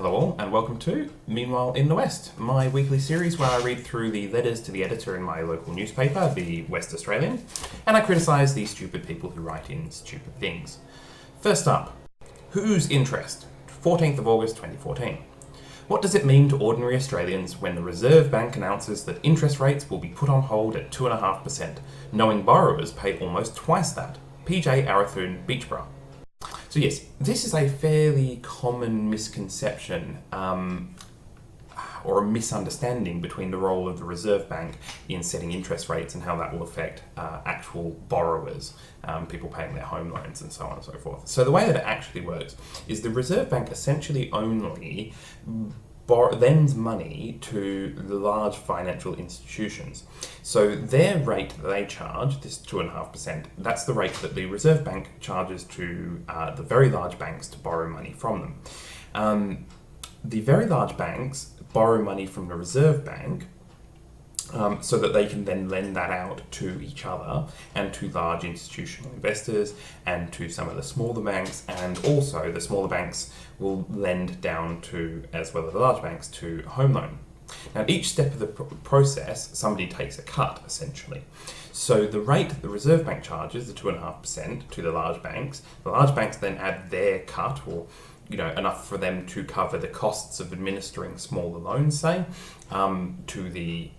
Hello all, and welcome to Meanwhile in the West, my weekly series where I read through the letters to the editor in my local newspaper, the West Australian, and I criticise the stupid people who write in stupid things. First up, whose interest? 14th of August 2014. What does it mean to ordinary Australians when the Reserve Bank announces that interest rates will be put on hold at 2.5%, knowing borrowers pay almost twice that? PJ Arathun, Beachborough. So yes, this is a fairly common misconception or a misunderstanding between the role of the Reserve Bank in setting interest rates and how that will affect actual borrowers, people paying their home loans and so on and so forth. So the way that it actually works is the Reserve Bank essentially only lends money to the large financial institutions. So their rate that they charge, this 2.5%, that's the rate that the Reserve Bank charges to the very large banks to borrow money from them. The very large banks borrow money from the Reserve Bank so that they can then lend that out to each other and to large institutional investors and to some of the smaller banks, and also the smaller banks will lend down to, as well as the large banks, to home loan. Now, each step of the process, somebody takes a cut, essentially. So the rate that the Reserve Bank charges, the 2.5%, to the large banks then add their cut, or enough for them to cover the costs of administering smaller loans, say, to the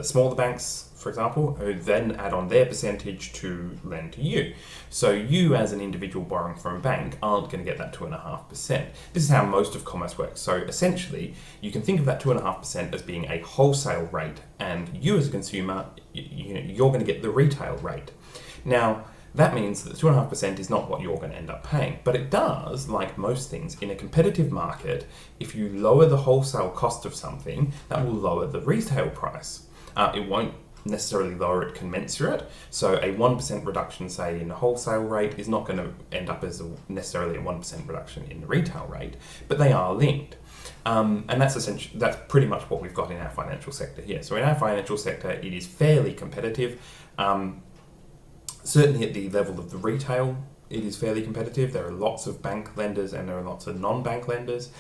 smaller banks, for example, who then add on their percentage to lend to you. So you, as an individual borrowing from a bank, aren't going to get that 2.5%. This is how most of commerce works. So essentially, you can think of that 2.5% as being a wholesale rate, and you as a consumer, you're going to get the retail rate. Now, that means that 2.5% is not what you're going to end up paying. But it does, like most things, in a competitive market, if you lower the wholesale cost of something, that will lower the retail price. It won't necessarily lower it commensurate. So a 1% reduction, say, in the wholesale rate is not going to end up as necessarily a 1% reduction in the retail rate, but they are linked. And that's pretty much what we've got in our financial sector here. So in our financial sector, it is fairly competitive. Certainly at the level of the retail, it is fairly competitive. There are lots of bank lenders and there are lots of non-bank lenders,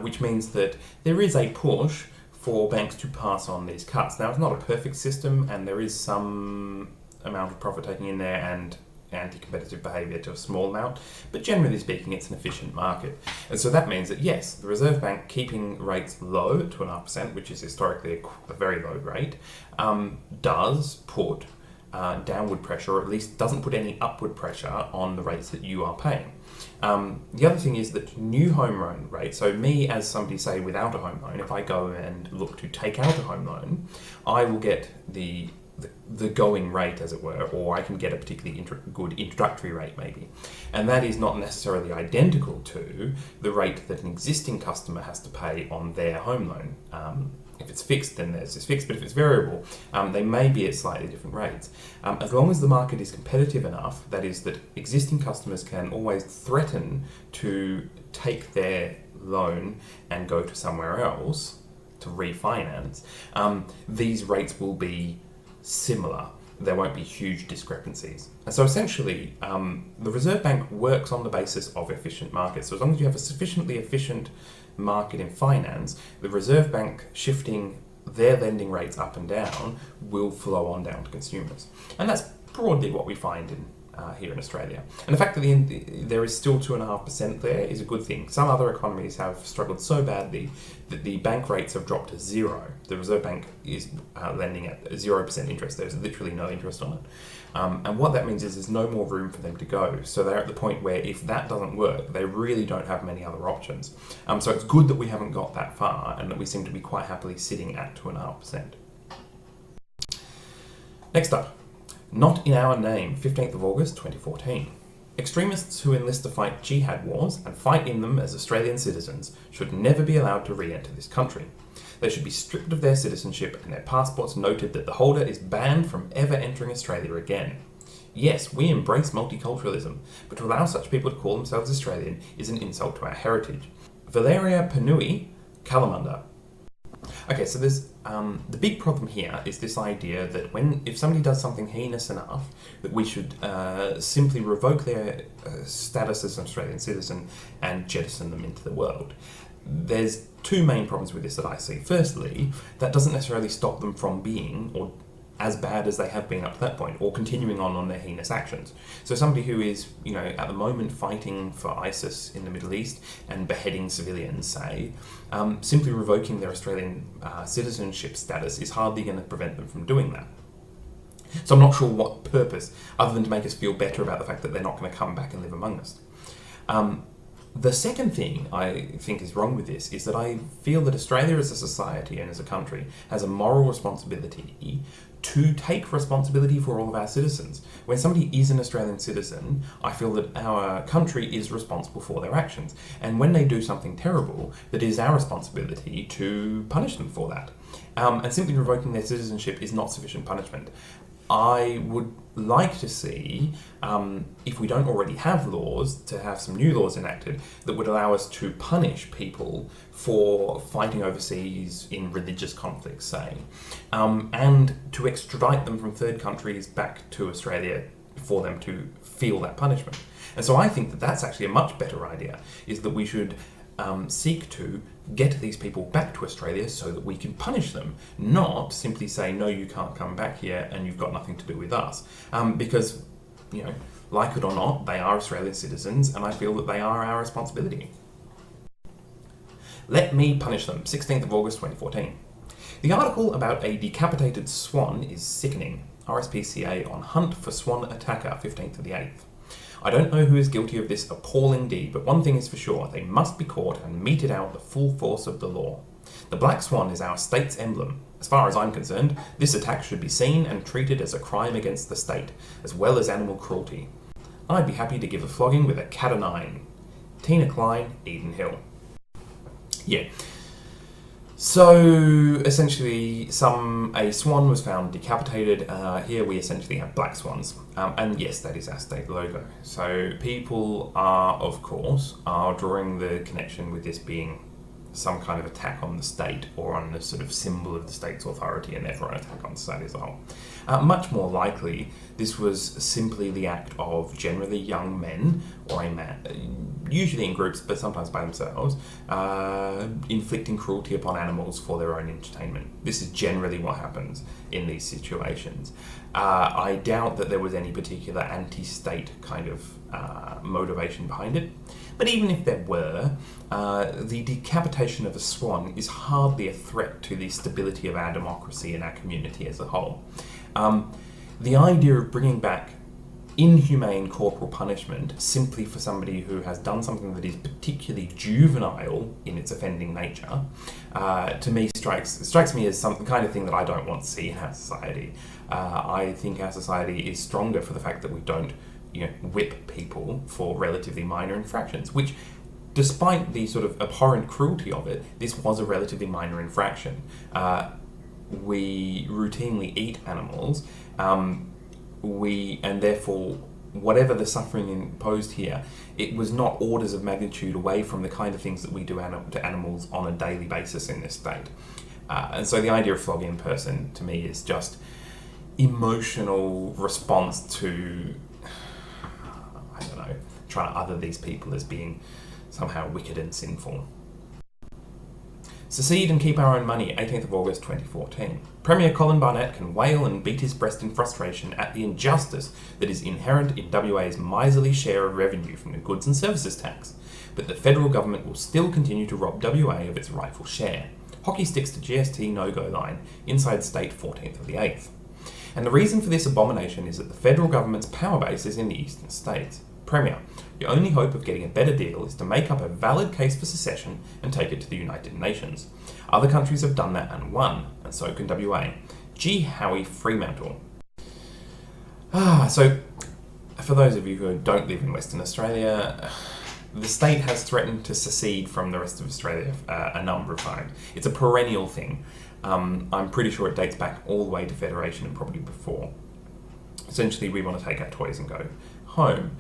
which means that there is a push for banks to pass on these cuts. Now, it's not a perfect system, and there is some amount of profit taking in there and anti-competitive behaviour to a small amount, but generally speaking, it's an efficient market. And so that means that, yes, the Reserve Bank keeping rates low at 2.5%, which is historically a very low rate, does put downward pressure, or at least doesn't put any upward pressure on the rates that you are paying. The other thing is that new home loan rate, so me as somebody, say, without a home loan, if I go and look to take out a home loan, I will get the going rate, as it were, or I can get a particularly good introductory rate, maybe. And that is not necessarily identical to the rate that an existing customer has to pay on their home loan. If it's fixed, then theirs is fixed, but if it's variable, they may be at slightly different rates. As long as the market is competitive enough, that is, that existing customers can always threaten to take their loan and go to somewhere else to refinance, these rates will be similar. There won't be huge discrepancies. And so essentially, the Reserve Bank works on the basis of efficient markets. So as long as you have a sufficiently efficient market in finance, the Reserve Bank shifting their lending rates up and down will flow on down to consumers. And that's broadly what we find in here in Australia. And the fact that there is still 2.5% there is a good thing. Some other economies have struggled so badly that the bank rates have dropped to zero. The Reserve Bank is lending at 0% interest. There's literally no interest on it. And what that means is there's no more room for them to go. So they're at the point where if that doesn't work, they really don't have many other options. So it's good that we haven't got that far and that we seem to be quite happily sitting at 2.5%. Next up. Not in our name, 15th of August 2014. Extremists who enlist to fight jihad wars and fight in them as Australian citizens should never be allowed to re-enter this country. They should be stripped of their citizenship and their passports noted that the holder is banned from ever entering Australia again. Yes, we embrace multiculturalism, but to allow such people to call themselves Australian is an insult to our heritage. Valeria Panui, Kalamunda. Okay, so there's the big problem here is this idea that if somebody does something heinous enough, that we should simply revoke their status as an Australian citizen and jettison them into the world. there's two main problems with this that I see. Firstly, that doesn't necessarily stop them from being or as bad as they have been up to that point, or continuing on their heinous actions. So somebody who is, at the moment fighting for ISIS in the Middle East and beheading civilians, say, simply revoking their Australian citizenship status is hardly going to prevent them from doing that. So I'm not sure what purpose, other than to make us feel better about the fact that they're not going to come back and live among us. The second thing I think is wrong with this is that I feel that Australia as a society and as a country has a moral responsibility to take responsibility for all of our citizens. When somebody is an Australian citizen, I feel that our country is responsible for their actions. And when they do something terrible, that is our responsibility to punish them for that. And simply revoking their citizenship is not sufficient punishment. I would like to see, if we don't already have laws, to have some new laws enacted that would allow us to punish people for fighting overseas in religious conflicts, say, and to extradite them from third countries back to Australia for them to feel that punishment. And so I think that that's actually a much better idea, is that we should seek to get these people back to Australia so that we can punish them, not simply say, no, you can't come back here and you've got nothing to do with us. Because, like it or not, they are Australian citizens and I feel that they are our responsibility. Let me punish them, 16th of August 2014. The article about a decapitated swan is sickening. RSPCA on hunt for swan attacker, 15th of the 8th. I don't know who is guilty of this appalling deed, but one thing is for sure, they must be caught and meted out the full force of the law. The black swan is our state's emblem. As far as I'm concerned, this attack should be seen and treated as a crime against the state, as well as animal cruelty. I'd be happy to give a flogging with a cat o' nine. Tina Klein, Eden Hill. Yeah. So, essentially, a swan was found decapitated. Here we essentially have black swans. And yes, that is our state logo. So people are drawing the connection with this being some kind of attack on the state or on the sort of symbol of the state's authority and therefore an attack on society as a whole. Much more likely, this was simply the act of generally young men, or a man, usually in groups but sometimes by themselves, inflicting cruelty upon animals for their own entertainment. This is generally what happens in these situations. I doubt that there was any particular anti-state kind of motivation behind it. But even if there were, the decapitation of a swan is hardly a threat to the stability of our democracy and our community as a whole. The idea of bringing back inhumane corporal punishment simply for somebody who has done something that is particularly juvenile in its offending nature, to me strikes me as some kind of thing that I don't want to see in our society. I think our society is stronger for the fact that we don't whip people for relatively minor infractions, which, despite the sort of abhorrent cruelty of it, this was a relatively minor infraction. We routinely eat animals, and therefore, whatever the suffering imposed here, it was not orders of magnitude away from the kind of things that we do to animals on a daily basis in this state. And so the idea of flogging a person, to me, is just emotional response to, I don't know, trying to other these people as being somehow wicked and sinful. Secede and keep our own money, 18th of August 2014. Premier Colin Barnett can wail and beat his breast in frustration at the injustice that is inherent in WA's miserly share of revenue from the goods and services tax, but the federal government will still continue to rob WA of its rightful share. Hockey sticks to GST no-go line, inside state 14th of the 8th. And the reason for this abomination is that the federal government's power base is in the eastern states. Premier, your only hope of getting a better deal is to make up a valid case for secession and take it to the United Nations. Other countries have done that and won, and so can WA. Gee Howie Fremantle. So, for those of you who don't live in Western Australia, the state has threatened to secede from the rest of Australia a number of times. It's a perennial thing. I'm pretty sure it dates back all the way to Federation and probably before. Essentially, we want to take our toys and go home.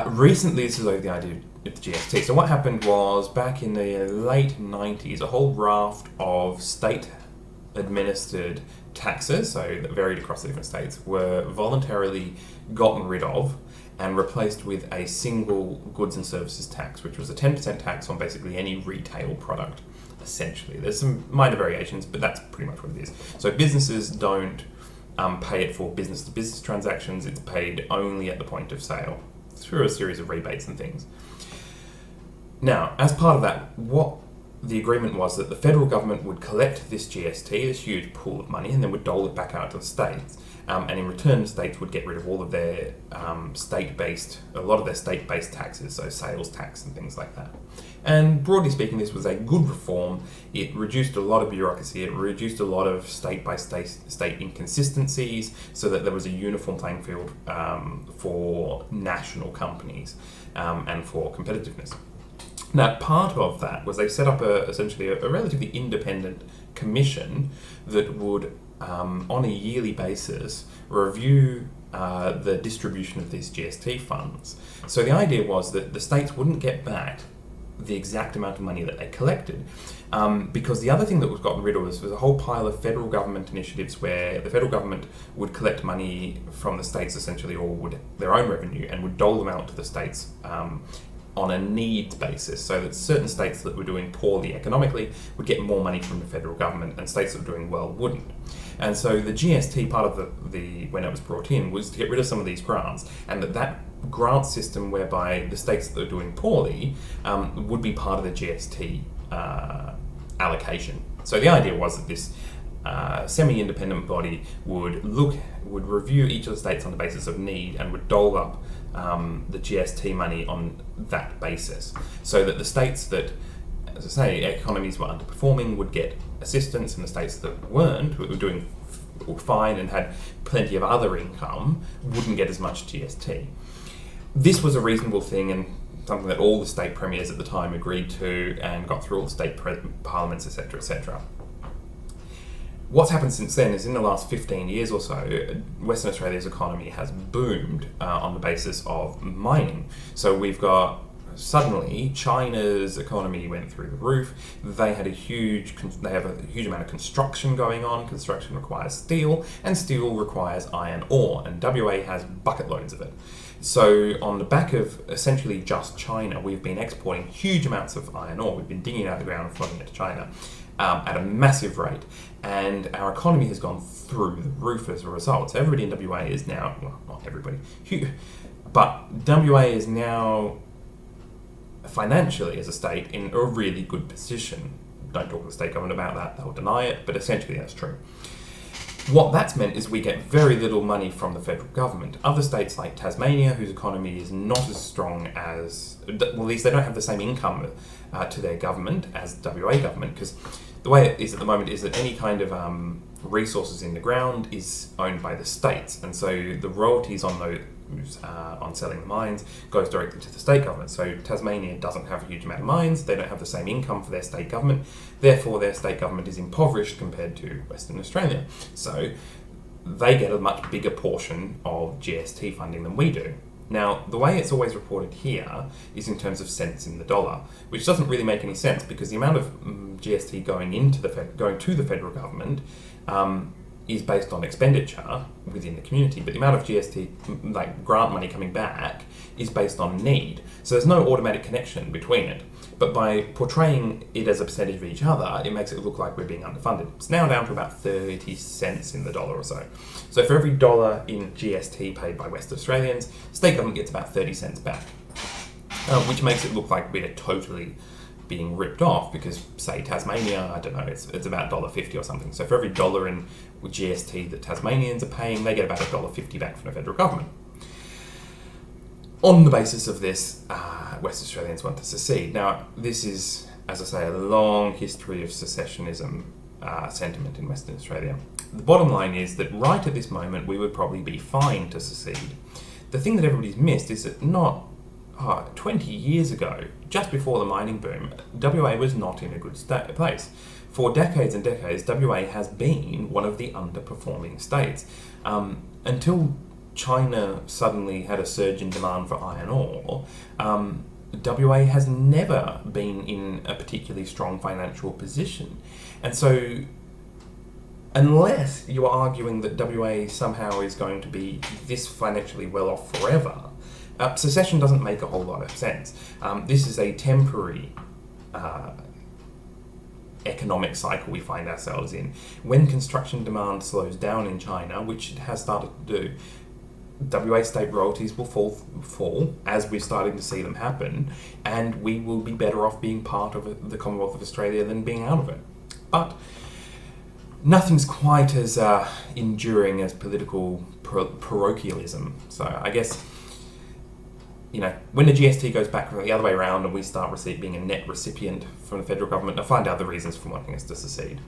Recently, this is over the idea of the GST. So what happened was, back in the late 90s, a whole raft of state-administered taxes, so that varied across the different states, were voluntarily gotten rid of, and replaced with a single goods and services tax, which was a 10% tax on basically any retail product, essentially. There's some minor variations, but that's pretty much what it is. So businesses don't pay it for business-to-business transactions. It's paid only at the point of sale through a series of rebates and things. Now, as part of that, what the agreement was that the federal government would collect this GST, this huge pool of money, and then would dole it back out to the states. And in return, the states would get rid of all of their a lot of their state-based taxes, so sales tax and things like that. And broadly speaking, this was a good reform. It reduced a lot of bureaucracy. It reduced a lot of state inconsistencies, so that there was a uniform playing field for national companies and for competitiveness. Now, part of that was they set up essentially a relatively independent commission that would, on a yearly basis, review the distribution of these GST funds. So the idea was that the states wouldn't get back the exact amount of money that they collected, because the other thing that was gotten rid of was a whole pile of federal government initiatives where the federal government would collect money from the states essentially, or would their own revenue, and would dole them out to the states on a needs basis, so that certain states that were doing poorly economically would get more money from the federal government, and states that were doing well wouldn't. And so the GST part of the when it was brought in was to get rid of some of these grants, and that grant system whereby the states that are doing poorly would be part of the GST allocation. So the idea was that this semi-independent body would review each of the states on the basis of need and would dole up the GST money on that basis, so that the states that, as I say, economies were underperforming would get assistance, and the states that weren't, who were doing fine and had plenty of other income, wouldn't get as much GST. This was a reasonable thing, and something that all the state premiers at the time agreed to and got through all the state parliaments, etc., etc. What's happened since then is in the last 15 years or so, Western Australia's economy has boomed on the basis of mining. So we've got, suddenly, China's economy went through the roof. They have a huge amount of construction going on. Construction requires steel, and steel requires iron ore, and WA has bucket loads of it. So on the back of essentially just China, we've been exporting huge amounts of iron ore. We've been digging it out of the ground and flooding it to China at a massive rate, and our economy has gone through the roof as a result. So everybody in WA is now, well, not everybody, but WA is now financially as a state in a really good position. Don't talk to the state government about that, they'll deny it, but essentially that's true. What that's meant is we get very little money from the federal government. Other states like Tasmania, whose economy is not as strong as, well, at least they don't have the same income to their government as WA government, because the way it is at the moment is that any kind of resources in the ground is owned by the states, and so the royalties on those on selling the mines goes directly to the state government. So Tasmania doesn't have a huge amount of mines, they don't have the same income for their state government, therefore their state government is impoverished compared to Western Australia. So they get a much bigger portion of GST funding than we do. Now, the way it's always reported here is in terms of cents in the dollar, which doesn't really make any sense, because the amount of GST going to the federal government is based on expenditure within the community, but the amount of GST, like grant money coming back, is based on need. So there's no automatic connection between it. But by portraying it as a percentage of each other, it makes it look like we're being underfunded. It's now down to about 30 cents in the dollar or so. So for every dollar in GST paid by West Australians, state government gets about 30 cents back, which makes it look like we're totally being ripped off, because, say, Tasmania, I don't know, it's about $1.50 or something. So for every dollar in GST that Tasmanians are paying, they get about $1.50 back from the federal government. On the basis of this, West Australians want to secede. Now, this is, as I say, a long history of secessionism sentiment in Western Australia. The bottom line is that right at this moment, we would probably be fine to secede. The thing that everybody's missed is that 20 years ago, just before the mining boom, WA was not in a good place. For decades and decades, WA has been one of the underperforming states. Until China suddenly had a surge in demand for iron ore, WA has never been in a particularly strong financial position. And so, unless you are arguing that WA somehow is going to be this financially well off forever, Secession doesn't make a whole lot of sense. This is a temporary economic cycle we find ourselves in. When construction demand slows down in China, which it has started to do, WA state royalties will fall as we're starting to see them happen, and we will be better off being part of the Commonwealth of Australia than being out of it. But nothing's quite as enduring as political parochialism. So I guess, when the GST goes back the other way around and we start being a net recipient from the federal government, they'll find out the reasons for wanting us to secede.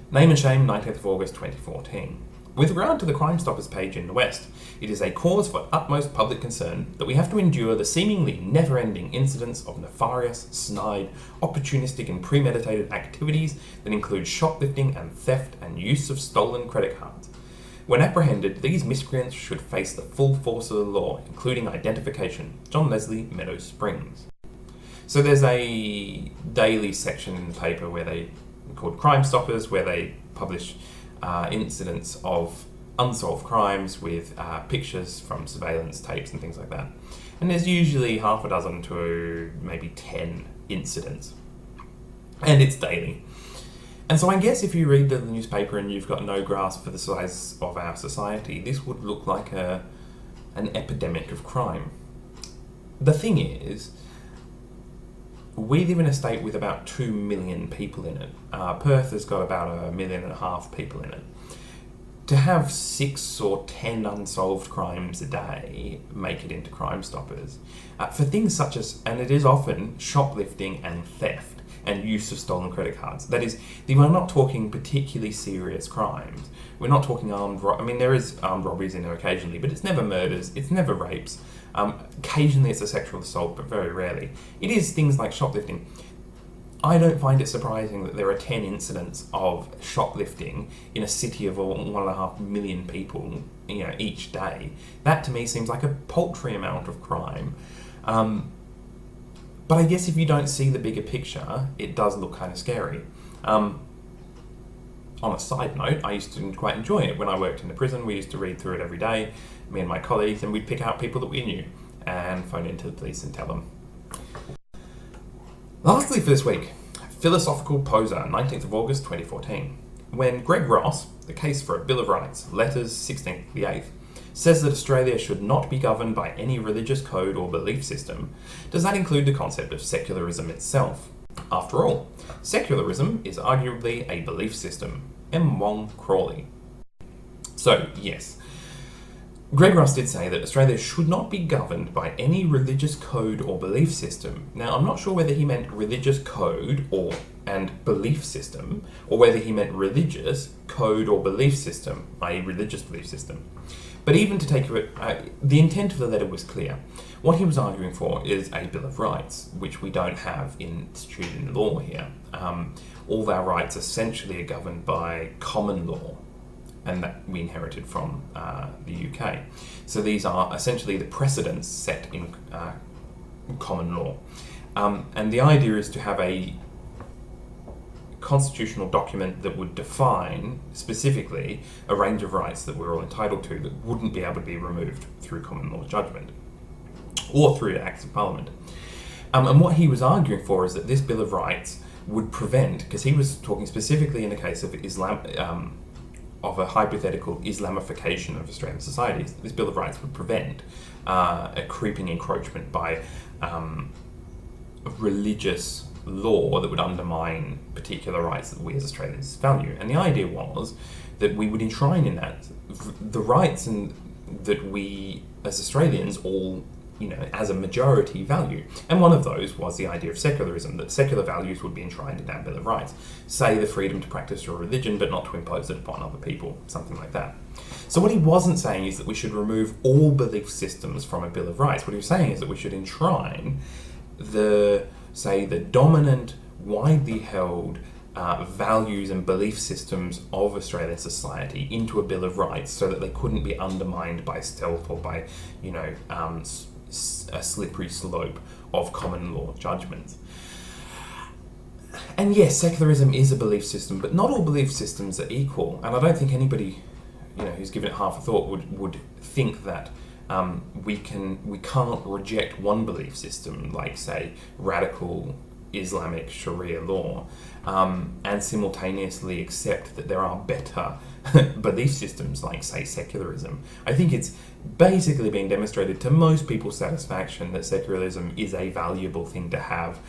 Name and shame, 19th of August 2014. With regard to the Crime Stoppers page in the West, it is a cause for utmost public concern that we have to endure the seemingly never-ending incidents of nefarious, snide, opportunistic and premeditated activities that include shoplifting and theft and use of stolen credit cards. When apprehended, these miscreants should face the full force of the law, including identification. John Leslie, Meadow Springs. So there's a daily section in the paper called Crime Stoppers, where they publish incidents of unsolved crimes with pictures from surveillance tapes and things like that. And there's usually half a dozen to maybe 10 incidents. And it's daily. And so I guess if you read the newspaper and you've got no grasp for the size of our society, this would look like an epidemic of crime. The thing is, we live in a state with about 2 million people in it. Perth has got about 1.5 million people in it. To have 6 or 10 unsolved crimes a day make it into Crime Stoppers, for things such as, and it is often, shoplifting and theft and use of stolen credit cards. That is, we're not talking particularly serious crimes. We're not talking there is armed robberies in there occasionally, but it's never murders, it's never rapes. Occasionally it's a sexual assault, but very rarely. It is things like shoplifting. I don't find it surprising that there are 10 incidents of shoplifting in a city of 1.5 million people, each day. That to me seems like a paltry amount of crime. But I guess if you don't see the bigger picture, it does look kind of scary. On a side note, I used to quite enjoy it. When I worked in the prison, we used to read through it every day, me and my colleagues, and we'd pick out people that we knew and phone into the police and tell them. Lastly for this week, Philosophical Pozo, 19th of August 2014. When Greg Ross, The Case for a Bill of Rights, Letters 16th to the 8th, says that Australia should not be governed by any religious code or belief system, does that include the concept of secularism itself? After all, secularism is arguably a belief system. M. Wong Crawley. So, yes, Greg Ross did say that Australia should not be governed by any religious code or belief system. Now, I'm not sure whether he meant religious code and belief system, or whether he meant religious code or belief system, i.e. religious belief system. But even to take it, the intent of the letter was clear. What he was arguing for is a Bill of Rights, which we don't have instituted in law here. All of our rights essentially are governed by common law, and that we inherited from the UK. So these are essentially the precedents set in common law. And the idea is to have a constitutional document that would define specifically a range of rights that we're all entitled to that wouldn't be able to be removed through common law judgment or through acts of parliament. And what he was arguing for is that this Bill of Rights would prevent, because he was talking specifically in the case of Islam, of a hypothetical Islamification of Australian society, this Bill of Rights would prevent a creeping encroachment by religious law that would undermine particular rights that we as Australians value. And the idea was that we would enshrine in that the rights that we as Australians all, as a majority value. And one of those was the idea of secularism, that secular values would be enshrined in our Bill of Rights. Say the freedom to practice your religion, but not to impose it upon other people, something like that. So what he wasn't saying is that we should remove all belief systems from a Bill of Rights. What he was saying is that we should enshrine the dominant, widely held values and belief systems of Australian society into a Bill of Rights so that they couldn't be undermined by stealth or by, a slippery slope of common law judgments. And yes, secularism is a belief system, but not all belief systems are equal. And I don't think anybody, who's given it half a thought would think that we can't reject one belief system, like say radical Islamic Sharia law, and simultaneously accept that there are better belief systems, like say secularism. I think it's basically been demonstrated to most people's satisfaction that secularism is a valuable thing to have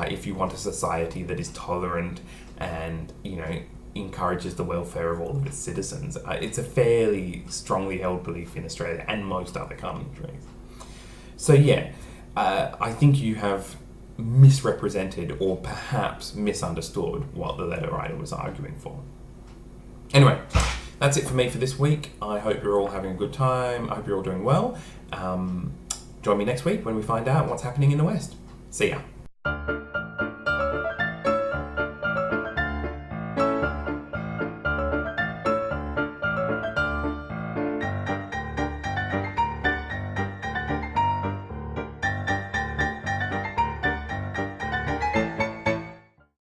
if you want a society that is tolerant and, you know, encourages the welfare of all of its citizens. It's a fairly strongly held belief in Australia and most other countries. So yeah, I think you have misrepresented or perhaps misunderstood what the letter writer was arguing for. Anyway, that's it for me for this week. I hope you're all having a good time. I hope you're all doing well. Join me next week when we find out what's happening in the West. See ya.